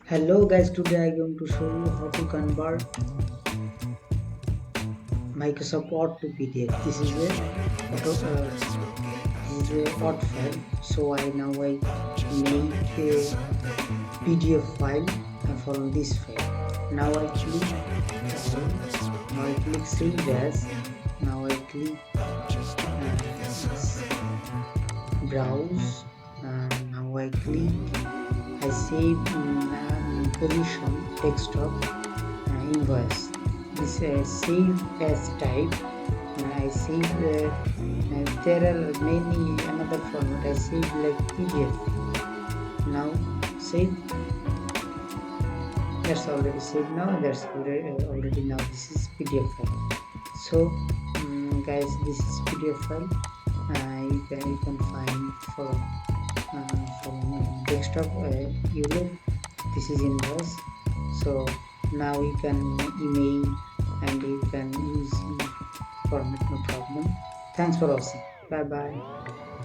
Hello guys, today I'm going to show you how to convert Microsoft Word to PDF. This is a Word file. So I make a PDF file from this file. Now I click save as. Now I click browse. Now I click I save position desktop invoice. This save as type. I save. There are many another format. I save like PDF. Now save. That's already saved now. That's already now. This is PDF file. So guys, this is PDF file. You can find from desktop. You look. This is invoice. So now you can email and you can use format, no problem. Thanks for watching. Bye bye.